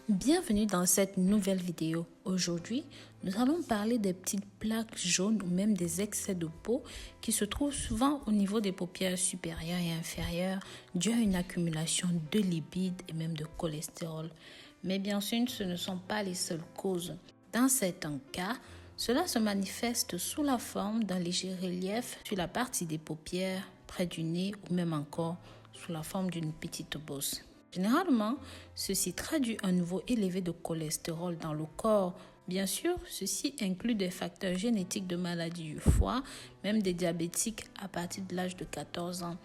Bienvenue dans cette nouvelle vidéo. Aujourd'hui, nous allons parler des petites plaques jaunes ou même des excès de peau qui se trouvent souvent au niveau des paupières supérieures et inférieures dû à une accumulation de lipides et même de cholestérol. Mais bien sûr, ce ne sont pas les seules causes. Dans certains cas, cela se manifeste sous la forme d'un léger relief sur la partie des paupières, près du nez ou même encore sous la forme d'une petite bosse. Généralement, ceci traduit un niveau élevé de cholestérol dans le corps. Bien sûr, ceci inclut des facteurs génétiques de maladies du foie, même des diabétiques à partir de l'âge de 14 ans.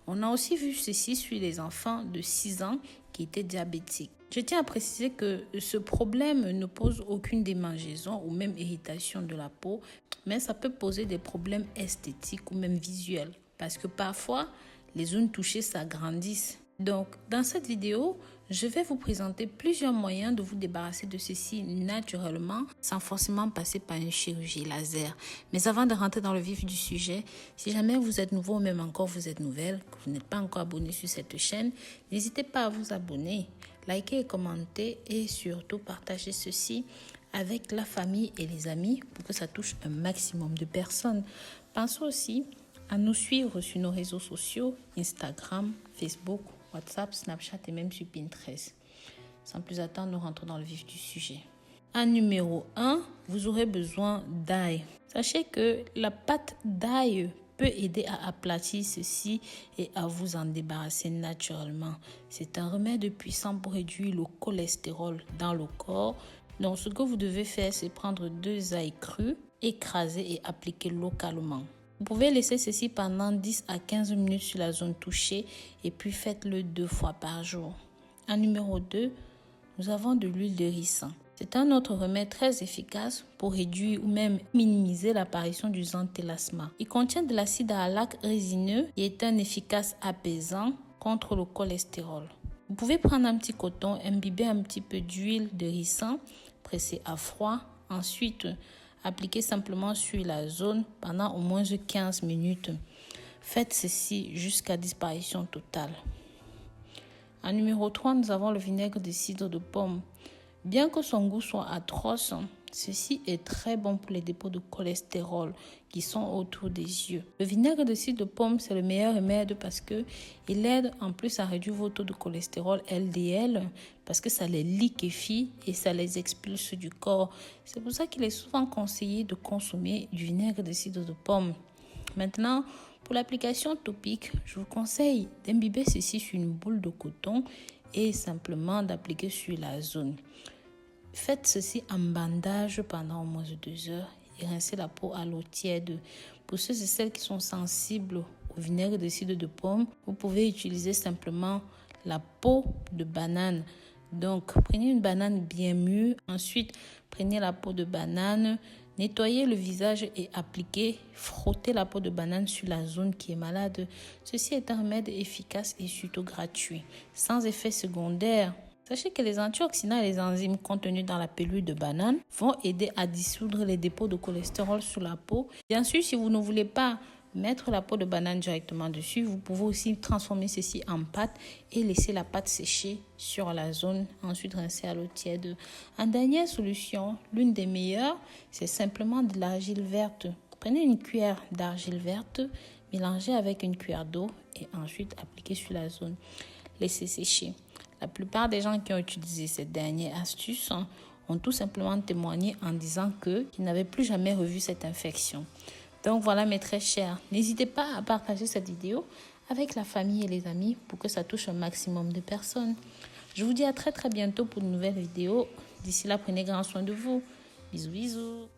On a aussi vu ceci sur les enfants de 6 ans qui étaient diabétiques. Je tiens à préciser que ce problème ne pose aucune démangeaison ou même irritation de la peau, mais ça peut poser des problèmes esthétiques ou même visuels parce que parfois, les zones touchées s'agrandissent. Donc, dans cette vidéo, je vais vous présenter plusieurs moyens de vous débarrasser de ceci naturellement sans forcément passer par une chirurgie laser. Mais avant de rentrer dans le vif du sujet, si jamais vous êtes nouveau ou même encore vous êtes nouvelle, que vous n'êtes pas encore abonné sur cette chaîne, n'hésitez pas à vous abonner, liker et commenter et surtout partager ceci avec la famille et les amis pour que ça touche un maximum de personnes. Pensez aussi à nous suivre sur nos réseaux sociaux, Instagram, Facebook, WhatsApp, Snapchat et même sur Pinterest. Sans plus attendre, nous rentrons dans le vif du sujet. En numéro 1, vous aurez besoin d'ail. Sachez que la pâte d'ail peut aider à aplatir ceci et à vous en débarrasser naturellement. C'est un remède puissant pour réduire le cholestérol dans le corps. Donc, ce que vous devez faire, c'est prendre 2 ails crus, écraser et appliquer localement. Vous pouvez laisser ceci pendant 10 à 15 minutes sur la zone touchée et puis faites-le 2 fois par jour. En numéro 2, nous avons de l'huile de ricin. C'est un autre remède très efficace pour réduire ou même minimiser l'apparition du xanthelasma. Il contient de l'acide hyaluronique résineux et est un efficace apaisant contre le cholestérol. Vous pouvez prendre un petit coton, imbiber un petit peu d'huile de ricin, presser à froid, ensuite appliquez simplement sur la zone pendant au moins 15 minutes. Faites ceci jusqu'à disparition totale. En numéro 3, nous avons le vinaigre de cidre de pomme. Bien que son goût soit atroce, ceci est très bon pour les dépôts de cholestérol qui sont autour des yeux. Le vinaigre de cidre de pomme, c'est le meilleur remède parce que il aide en plus à réduire vos taux de cholestérol LDL parce que ça les liquéfie et ça les expulse du corps. C'est pour ça qu'il est souvent conseillé de consommer du vinaigre de cidre de pomme. Maintenant, pour l'application topique, je vous conseille d'imbiber ceci sur une boule de coton et simplement d'appliquer sur la zone. Faites ceci en bandage pendant au moins 2 heures et rincez la peau à l'eau tiède. Pour ceux et celles qui sont sensibles au vinaigre de cidre de pomme, vous pouvez utiliser simplement la peau de banane. Donc, prenez une banane bien mûre. Ensuite, prenez la peau de banane, nettoyez le visage et appliquez, frottez la peau de banane sur la zone qui est malade. Ceci est un remède efficace et surtout gratuit, sans effet secondaire. Sachez que les antioxydants et les enzymes contenus dans la pelure de banane vont aider à dissoudre les dépôts de cholestérol sur la peau. Bien sûr, si vous ne voulez pas mettre la peau de banane directement dessus, vous pouvez aussi transformer ceci en pâte et laisser la pâte sécher sur la zone, ensuite rincer à l'eau tiède. En dernière solution, l'une des meilleures, c'est simplement de l'argile verte. Prenez une cuillère d'argile verte, mélangez avec une cuillère d'eau et ensuite appliquez sur la zone. Laissez sécher. La plupart des gens qui ont utilisé cette dernière astuce ont tout simplement témoigné en disant qu'ils n'avaient plus jamais revu cette infection. Donc voilà mes très chers, n'hésitez pas à partager cette vidéo avec la famille et les amis pour que ça touche un maximum de personnes. Je vous dis à très bientôt pour une nouvelle vidéo. D'ici là, prenez grand soin de vous. Bisous bisous.